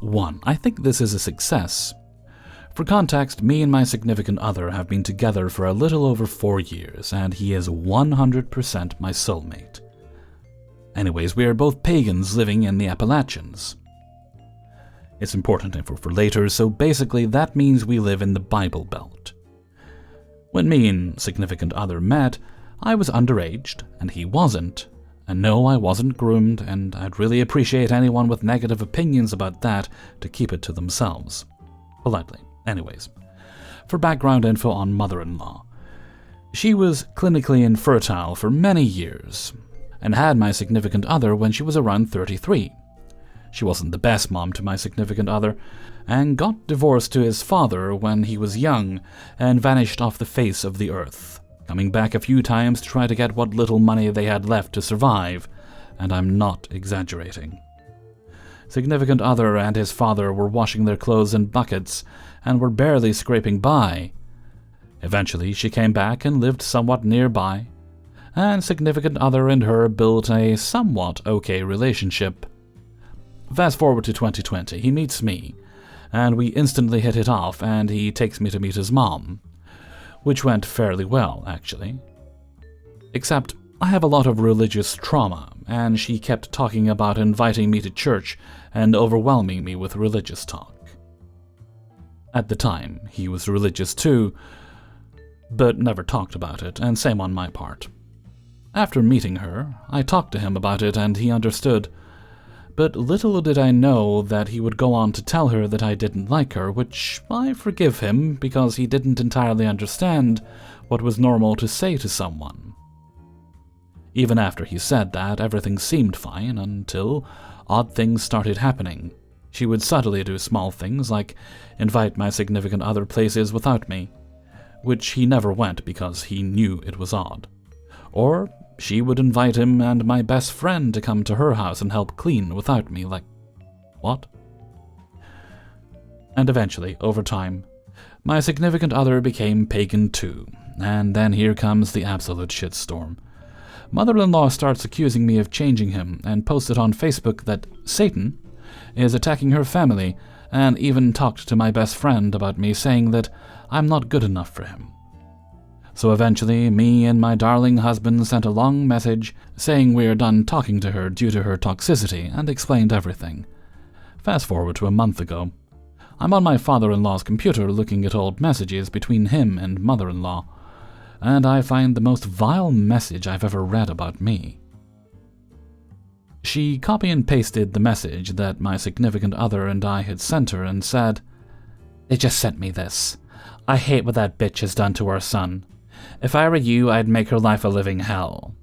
1. I think this is a success. For context, me and my significant other have been together for a little over 4 years, and he is 100% my soulmate. Anyways, we are both pagans living in the Appalachians. It's important info for later, so basically that means we live in the Bible Belt. When me and significant other met, I was underaged, and he wasn't. And no, I wasn't groomed, and I'd really appreciate anyone with negative opinions about that to keep it to themselves. Politely. Anyways, for background info on mother-in-law. She was clinically infertile for many years, and had my significant other when she was around 33. She wasn't the best mom to my significant other, and got divorced to his father when he was young, and vanished off the face of the earth, coming back a few times to try to get what little money they had left to survive, and I'm not exaggerating. Significant other and his father were washing their clothes in buckets, and were barely scraping by. Eventually, she came back and lived somewhat nearby, and significant other and her built a somewhat okay relationship. Fast forward to 2020, he meets me, and we instantly hit it off, and he takes me to meet his mom, which went fairly well, actually. Except, I have a lot of religious trauma, and she kept talking about inviting me to church and overwhelming me with religious talk. At the time, he was religious too, but never talked about it, and same on my part. After meeting her, I talked to him about it and he understood, but little did I know that he would go on to tell her that I didn't like her, which I forgive him because he didn't entirely understand what was normal to say to someone. Even after he said that, everything seemed fine until odd things started happening. She would subtly do small things like invite my significant other places without me, which he never went because he knew it was odd. Or she would invite him and my best friend to come to her house and help clean without me, like, what? And eventually, over time, my significant other became pagan too, and then here comes the absolute shitstorm. Mother-in-law starts accusing me of changing him and posted on Facebook that Satan is attacking her family, and even talked to my best friend about me, saying that I'm not good enough for him. So eventually, me and my darling husband sent a long message saying we're done talking to her due to her toxicity, and explained everything. Fast forward to a month ago. I'm on my father-in-law's computer looking at old messages between him and mother-in-law, and I find the most vile message I've ever read about me. She copy and pasted the message that my significant other and I had sent her and said, "They just sent me this. I hate what that bitch has done to our son. If I were you, I'd make her life a living hell."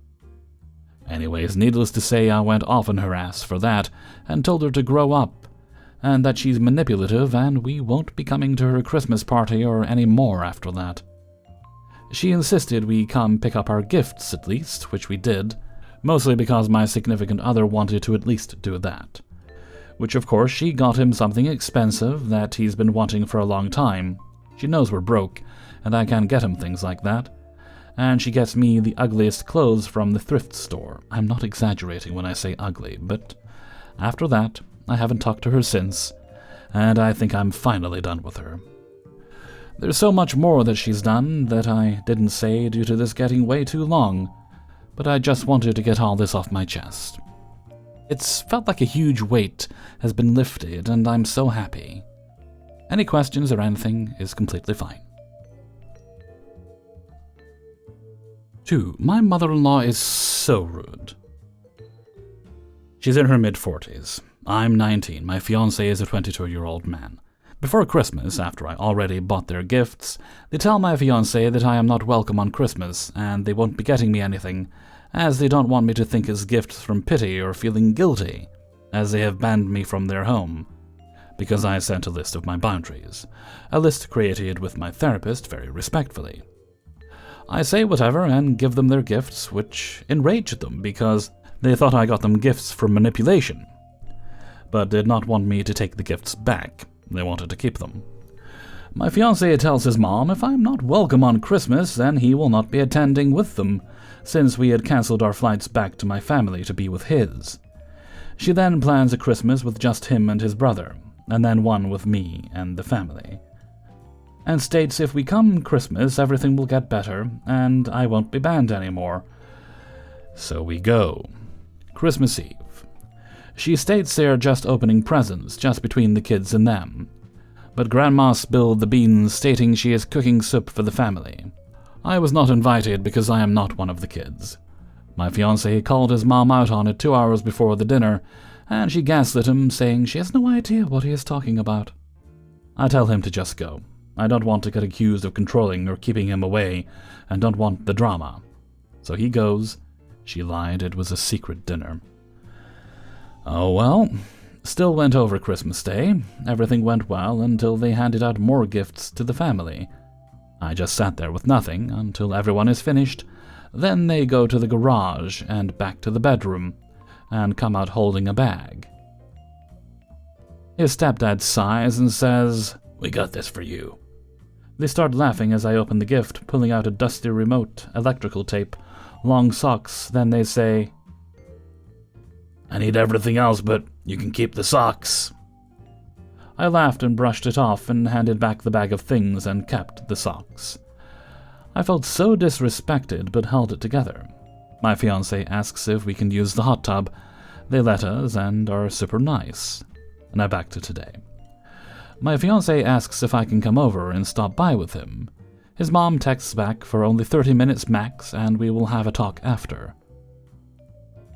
Anyways, needless to say, I went off on her ass for that and told her to grow up, and that she's manipulative and we won't be coming to her Christmas party or any more after that. She insisted we come pick up our gifts at least, which we did, mostly because my significant other wanted to at least do that. Which of course she got him something expensive that he's been wanting for a long time. She knows we're broke, and I can't get him things like that. And she gets me the ugliest clothes from the thrift store. I'm not exaggerating when I say ugly, but after that, I haven't talked to her since, and I think I'm finally done with her. There's so much more that she's done that I didn't say due to this getting way too long, but I just wanted to get all this off my chest. It's felt like a huge weight has been lifted, and I'm so happy. Any questions or anything is completely fine. 2. My mother-in-law is so rude. She's in her mid-40s. I'm 19. My fiancé is a 22-year-old man. Before Christmas, after I already bought their gifts, they tell my fiancé that I am not welcome on Christmas, and they won't be getting me anything, as they don't want me to think as gifts from pity or feeling guilty, as they have banned me from their home, because I sent a list of my boundaries, a list created with my therapist very respectfully. I say whatever and give them their gifts, which enraged them because they thought I got them gifts for manipulation, but did not want me to take the gifts back. They wanted to keep them. My fiancé tells his mom if I'm not welcome on Christmas, then he will not be attending with them, since we had cancelled our flights back to my family to be with his. She then plans a Christmas with just him and his brother, and then one with me and the family, and states if we come Christmas, everything will get better, and I won't be banned anymore. So we go. Christmas Eve. She states they're just opening presents, just between the kids and them. But Grandma spilled the beans, stating she is cooking soup for the family. I was not invited because I am not one of the kids. My fiancé called his mom out on it 2 hours before the dinner, and she gaslit him, saying she has no idea what he is talking about. I tell him to just go. I don't want to get accused of controlling or keeping him away, and don't want the drama. So he goes. She lied, it was a secret dinner. Oh well, still went over Christmas Day. Everything went well until they handed out more gifts to the family. I just sat there with nothing until everyone is finished. Then they go to the garage and back to the bedroom, and come out holding a bag. His stepdad sighs and says, "We got this for you." They start laughing as I open the gift, pulling out a dusty remote, electrical tape, long socks. Then they say, "I need everything else, but you can keep the socks." I laughed and brushed it off and handed back the bag of things and kept the socks. I felt so disrespected but held it together. My fiancé asks if we can use the hot tub. They let us and are super nice. And I back to today. My fiancé asks if I can come over and stop by with him. His mom texts back for only 30 minutes max, and we will have a talk after.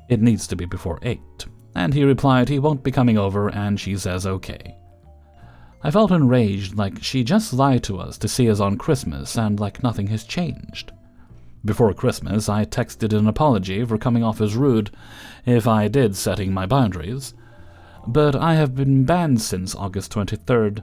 It needs to be before 8, and he replied he won't be coming over, and she says okay. I felt enraged, like she just lied to us to see us on Christmas, and like nothing has changed. Before Christmas, I texted an apology for coming off as rude, if I did setting my boundaries. But I have been banned since August 23rd.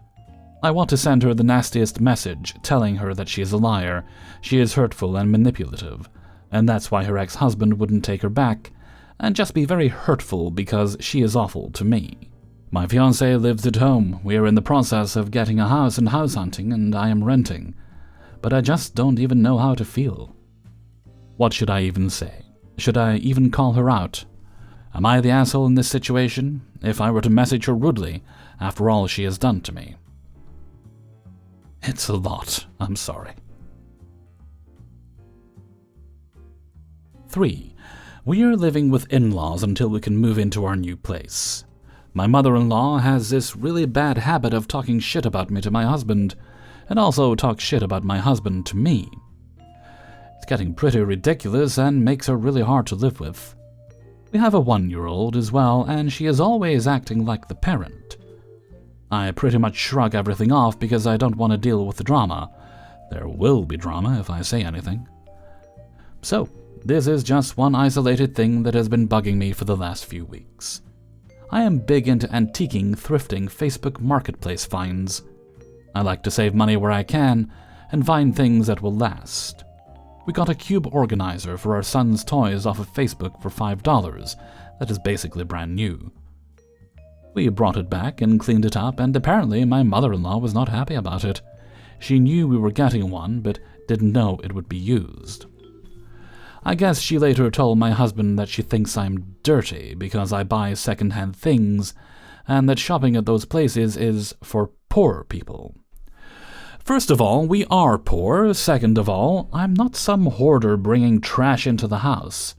I want to send her the nastiest message, telling her that she is a liar, she is hurtful and manipulative, and that's why her ex-husband wouldn't take her back, and just be very hurtful because she is awful to me. My fiancé lives at home. We are in the process of getting a house and house hunting, and I am renting. But I just don't even know how to feel. What should I even say? Should I even call her out? Am I the asshole in this situation, if I were to message her rudely, after all she has done to me? It's a lot. I'm sorry. 3. We are living with in-laws until we can move into our new place. My mother-in-law has this really bad habit of talking shit about me to my husband, and also talks shit about my husband to me. It's getting pretty ridiculous and makes her really hard to live with. We have a 1-year-old as well, and she is always acting like the parent. I pretty much shrug everything off because I don't want to deal with the drama. There will be drama if I say anything. So, this is just one isolated thing that has been bugging me for the last few weeks. I am big into antiquing, thrifting, Facebook Marketplace finds. I like to save money where I can and find things that will last. We got a cube organizer for our son's toys off of Facebook for $5. That is basically brand new. We brought it back and cleaned it up, and apparently my mother-in-law was not happy about it. She knew we were getting one, but didn't know it would be used. I guess she later told my husband that she thinks I'm dirty because I buy second-hand things, and that shopping at those places is for poor people. First of all, we are poor. Second of all, I'm not some hoarder bringing trash into the house.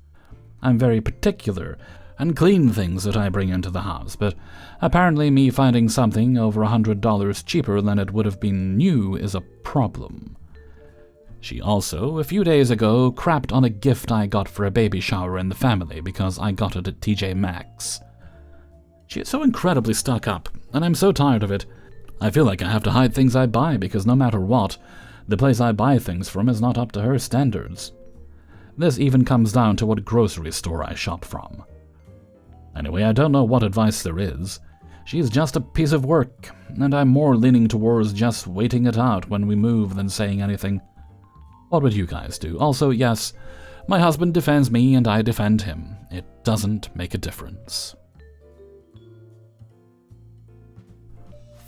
I'm very particular and clean things that I bring into the house, but apparently me finding something over $100 cheaper than it would have been new is a problem. She also, a few days ago, crapped on a gift I got for a baby shower in the family because I got it at TJ Maxx. She is so incredibly stuck up, and I'm so tired of it. I feel like I have to hide things I buy because no matter what, the place I buy things from is not up to her standards. This even comes down to what grocery store I shop from. Anyway, I don't know what advice there is. She's just a piece of work, and I'm more leaning towards just waiting it out when we move than saying anything. What would you guys do? Also, yes, my husband defends me and I defend him. It doesn't make a difference.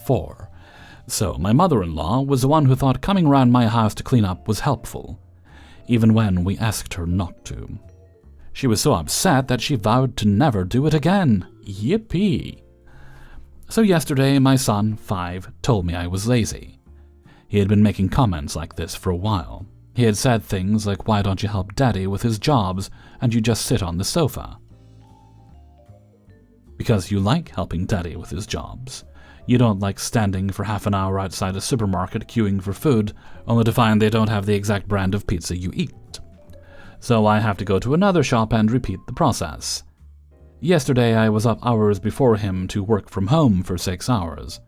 4. So, my mother-in-law was the one who thought coming around my house to clean up was helpful, even when we asked her not to. She was so upset that she vowed to never do it again. Yippee! So yesterday, my son, 5, told me I was lazy. He had been making comments like this for a while. He had said things like, "Why don't you help Daddy with his jobs and you just sit on the sofa?" Because you like helping Daddy with his jobs. You don't like standing for half an hour outside a supermarket queuing for food, only to find they don't have the exact brand of pizza you eat. So I have to go to another shop and repeat the process. Yesterday I was up hours before him to work from home for 6 hours.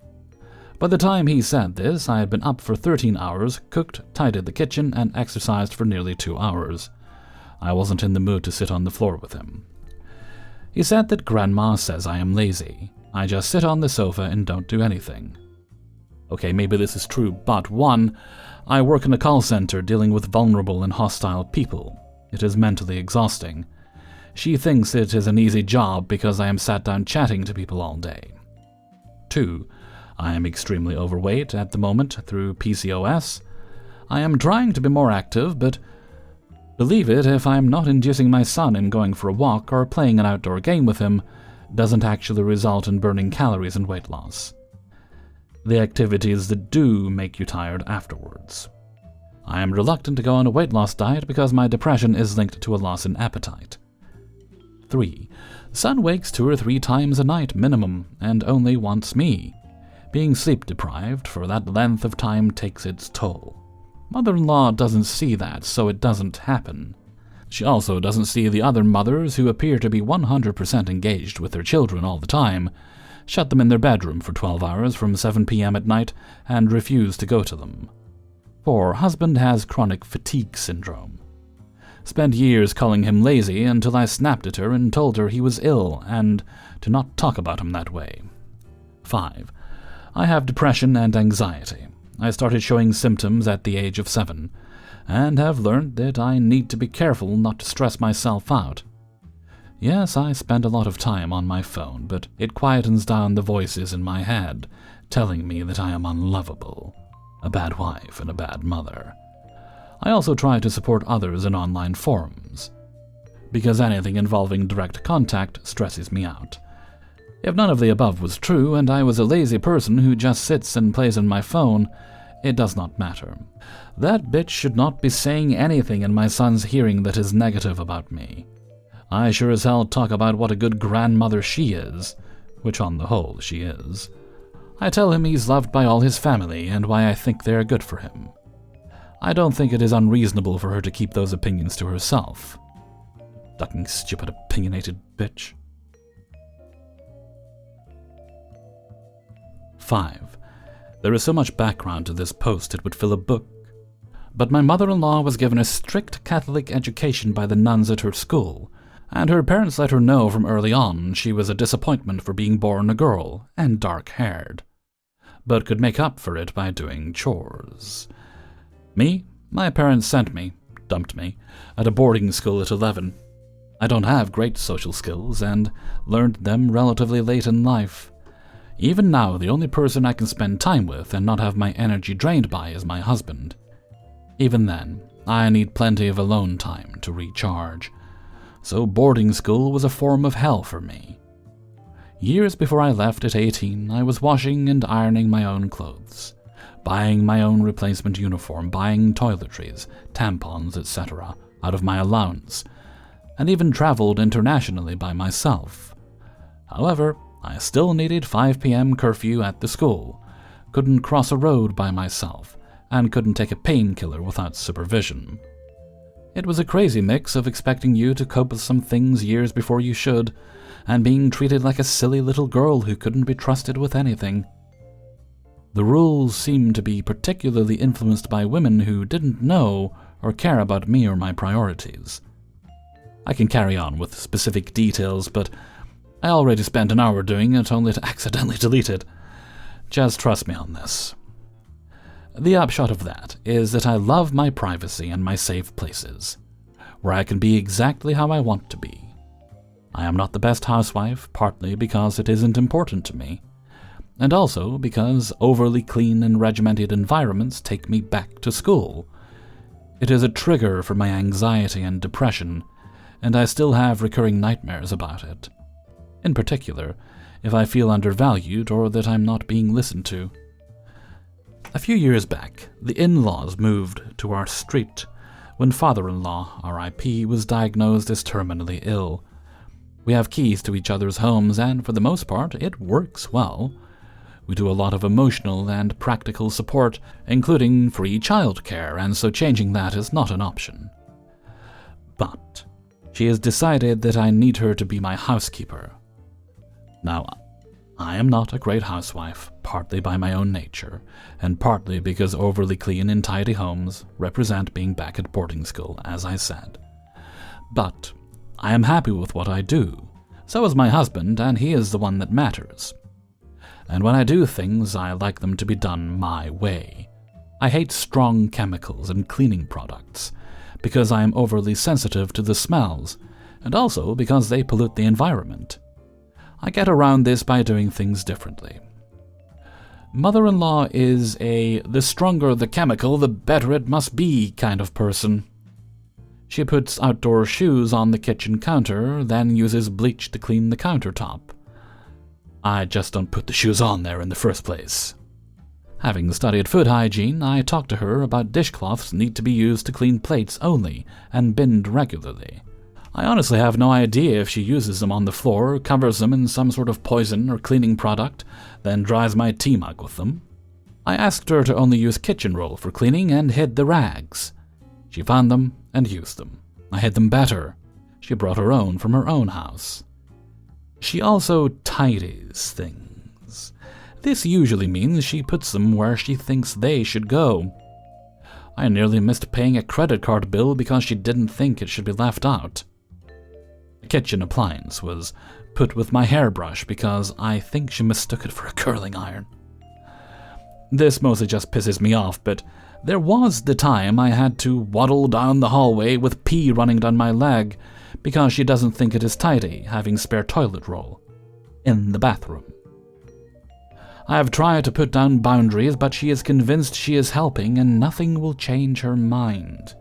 By the time he said this, I had been up for 13 hours, cooked, tidied the kitchen, and exercised for nearly 2 hours. I wasn't in the mood to sit on the floor with him. He said that Grandma says I am lazy. I just sit on the sofa and don't do anything. Okay, maybe this is true, but 1, I work in a call center dealing with vulnerable and hostile people. It is mentally exhausting. She thinks it is an easy job because I am sat down chatting to people all day. 2, I am extremely overweight at the moment through PCOS. I am trying to be more active, but believe it, if I am not inducing my son in going for a walk or playing an outdoor game with him, doesn't actually result in burning calories and weight loss. The activities that do make you tired afterwards. I am reluctant to go on a weight loss diet because my depression is linked to a loss in appetite. 3. Son wakes 2 or 3 times a night minimum and only wants me. Being sleep deprived for that length of time takes its toll. Mother-in-law doesn't see that, so it doesn't happen. She also doesn't see the other mothers who appear to be 100% engaged with their children all the time, shut them in their bedroom for 12 hours from 7 p.m. at night, and refuse to go to them. 4. Husband has chronic fatigue syndrome. Spent years calling him lazy until I snapped at her and told her he was ill and to not talk about him that way. 5. I have depression and anxiety. I started showing symptoms at the age of 7, and have learned that I need to be careful not to stress myself out. Yes, I spend a lot of time on my phone, but it quietens down the voices in my head, telling me that I am unlovable, a bad wife and a bad mother. I also try to support others in online forums, because anything involving direct contact stresses me out. If none of the above was true, and I was a lazy person who just sits and plays on my phone, it does not matter. That bitch should not be saying anything in my son's hearing that is negative about me. I sure as hell talk about what a good grandmother she is, which on the whole she is. I tell him he's loved by all his family and why I think they're good for him. I don't think it is unreasonable for her to keep those opinions to herself. Fucking stupid opinionated bitch. 5. There is so much background to this post it would fill a book. But my mother-in-law was given a strict Catholic education by the nuns at her school, and her parents let her know from early on she was a disappointment for being born a girl and dark-haired, but could make up for it by doing chores. Me? My parents sent me, dumped me, at a boarding school at 11. I don't have great social skills and learned them relatively late in life. Even now, the only person I can spend time with and not have my energy drained by is my husband. Even then, I need plenty of alone time to recharge. So boarding school was a form of hell for me. Years before I left at 18, I was washing and ironing my own clothes, buying my own replacement uniform, buying toiletries, tampons, etc. out of my allowance, and even traveled internationally by myself. However, I still needed 5 p.m. curfew at the school, couldn't cross a road by myself, and couldn't take a painkiller without supervision. It was a crazy mix of expecting you to cope with some things years before you should, and being treated like a silly little girl who couldn't be trusted with anything. The rules seemed to be particularly influenced by women who didn't know or care about me or my priorities. I can carry on with specific details, but I already spent an hour doing it only to accidentally delete it. Just trust me on this. The upshot of that is that I love my privacy and my safe places, where I can be exactly how I want to be. I am not the best housewife, partly because it isn't important to me, and also because overly clean and regimented environments take me back to school. It is a trigger for my anxiety and depression, and I still have recurring nightmares about it. In particular, if I feel undervalued or that I'm not being listened to. A few years back, the in-laws moved to our street when father-in-law, R.I.P., was diagnosed as terminally ill. We have keys to each other's homes, and for the most part, it works well. We do a lot of emotional and practical support, including free childcare, and so changing that is not an option. But she has decided that I need her to be my housekeeper. Now, I am not a great housewife, partly by my own nature, and partly because overly clean and tidy homes represent being back at boarding school, as I said. But I am happy with what I do. So is my husband, and he is the one that matters. And when I do things, I like them to be done my way. I hate strong chemicals and cleaning products, because I am overly sensitive to the smells, and also because they pollute the environment. I get around this by doing things differently. Mother-in-law is the stronger the chemical, the better it must be kind of person. She puts outdoor shoes on the kitchen counter, then uses bleach to clean the countertop. I just don't put the shoes on there in the first place. Having studied food hygiene, I talked to her about dishcloths need to be used to clean plates only and binned regularly. I honestly have no idea if she uses them on the floor, covers them in some sort of poison or cleaning product, then dries my tea mug with them. I asked her to only use kitchen roll for cleaning and hid the rags. She found them and used them. I hid them better. She brought her own from her own house. She also tidies things. This usually means she puts them where she thinks they should go. I nearly missed paying a credit card bill because she didn't think it should be left out. The kitchen appliance was put with my hairbrush because I think she mistook it for a curling iron. This mostly just pisses me off, but there was the time I had to waddle down the hallway with pee running down my leg because she doesn't think it is tidy having spare toilet roll in the bathroom. I have tried to put down boundaries, but she is convinced she is helping and nothing will change her mind.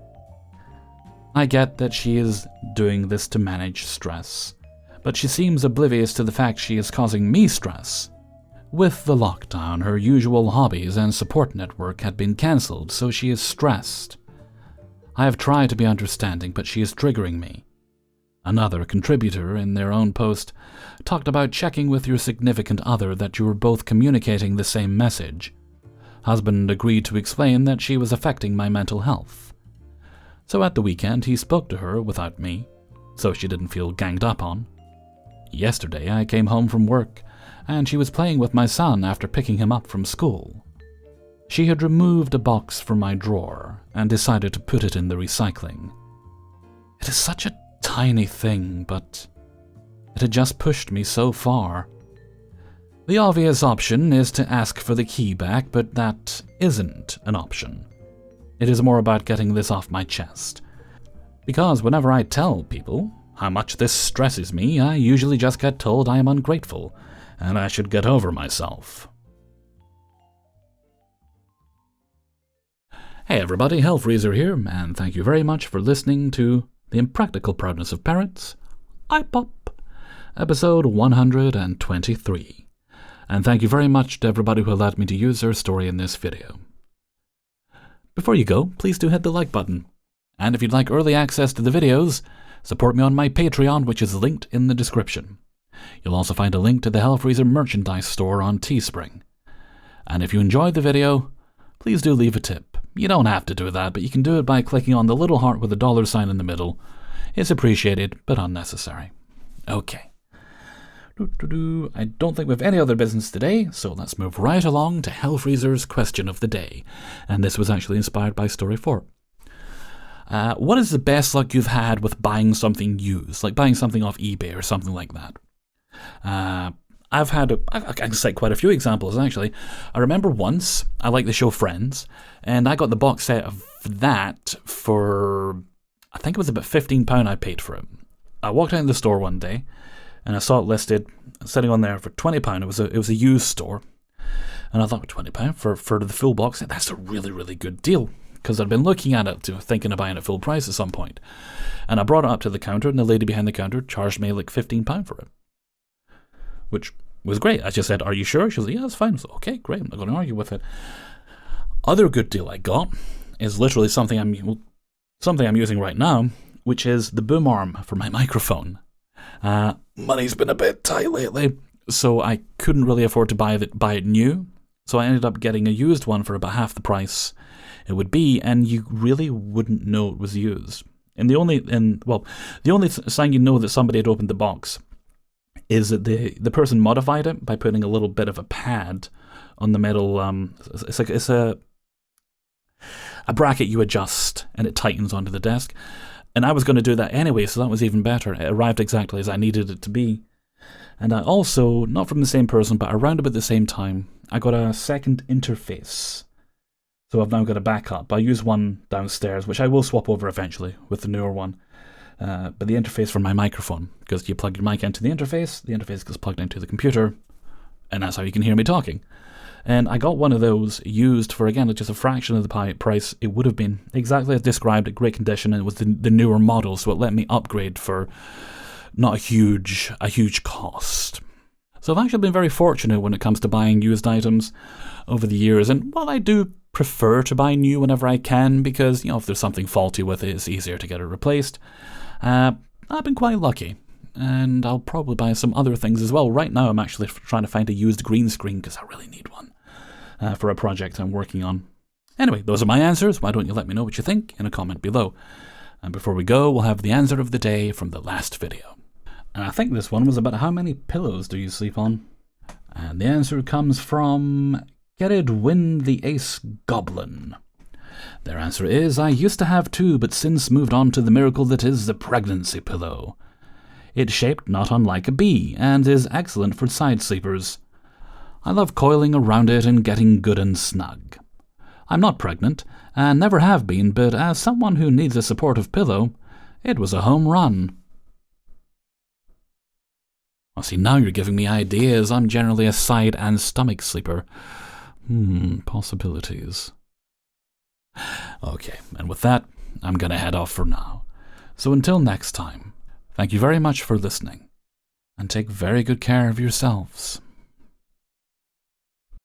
I get that she is doing this to manage stress, but she seems oblivious to the fact she is causing me stress. With the lockdown, her usual hobbies and support network had been cancelled, so she is stressed. I have tried to be understanding, but she is triggering me. Another contributor, in their own post, talked about checking with your significant other that you were both communicating the same message. Husband agreed to explain that she was affecting my mental health. So at the weekend, he spoke to her without me, so she didn't feel ganged up on. Yesterday, I came home from work, and she was playing with my son after picking him up from school. She had removed a box from my drawer and decided to put it in the recycling. It is such a tiny thing, but it had just pushed me so far. The obvious option is to ask for the key back, but that isn't an option. It is more about getting this off my chest. Because whenever I tell people how much this stresses me, I usually just get told I am ungrateful, and I should get over myself. Hey everybody, Hellfreezer here, and thank you very much for listening to The Impractical Proudness of Parrots, Ipop, episode 123. And thank you very much to everybody who allowed me to use their story in this video. Before you go, please do hit the like button. And if you'd like early access to the videos, support me on my Patreon, which is linked in the description. You'll also find a link to the Hellfreezer merchandise store on Teespring. And if you enjoyed the video, please do leave a tip. You don't have to do that, but you can do it by clicking on the little heart with a $sign in the middle. It's appreciated, but unnecessary. Okay. I don't think we have any other business today, so let's move right along to Hellfreezer's question of the day. And this was actually inspired by Story 4. What is the best luck you've had with buying something used, like buying something off eBay or something like that? I've had, I can cite quite a few examples, actually. I remember once, I like the show Friends, and I got the box set of that for, I think it was about £15 I paid for it. I walked out in the store one day, and I saw it listed, sitting on there for £20. It was a used store, and I thought, £20 for the full box set, that's a really, really good deal, because I'd been looking at it, thinking of buying it full price at some point. And I brought it up to the counter, and the lady behind the counter charged me like £15 for it. Which was great. I just said, "Are you sure?" She was like, "Yeah, it's fine." I was like, "Okay, great. I'm not going to argue with it." Other good deal I got is literally something I'm using right now, which is the boom arm for my microphone. Money's been a bit tight lately, so I couldn't really afford to buy it new. So I ended up getting a used one for about half the price it would be, and you really wouldn't know it was used. And the only sign you know that somebody had opened the box is that the person modified it by putting a little bit of a pad on the metal. It's a bracket you adjust, and it tightens onto the desk. And I was going to do that anyway, so that was even better. It arrived exactly as I needed it to be. And I also, not from the same person, but around about the same time, I got a second interface. So I've now got a backup. I use one downstairs, which I will swap over eventually with the newer one. But the interface for my microphone, because you plug your mic into the interface gets plugged into the computer, and that's how you can hear me talking. And I got one of those used for, again, just a fraction of the price it would have been. Exactly as described, great condition, and it was the newer model, so it let me upgrade for not a huge cost. So I've actually been very fortunate when it comes to buying used items over the years, and while I do prefer to buy new whenever I can, because, if there's something faulty with it, it's easier to get it replaced, I've been quite lucky. And I'll probably buy some other things as well. Right now I'm actually trying to find a used green screen, because I really need one for a project I'm working on. Anyway, those are my answers. Why don't you let me know what you think in a comment below? And before we go, we'll have the answer of the day from the last video. And I think this one was about how many pillows do you sleep on? And the answer comes from Gerid Win the Ace Goblin. Their answer is, I used to have two, but since moved on to the miracle that is the pregnancy pillow. It's shaped not unlike a bee, and is excellent for side sleepers. I love coiling around it and getting good and snug. I'm not pregnant, and never have been, but as someone who needs a supportive pillow, it was a home run. Well, see, now you're giving me ideas. I'm generally a side and stomach sleeper. Possibilities. Okay, and with that, I'm gonna head off for now. So until next time, thank you very much for listening, and take very good care of yourselves.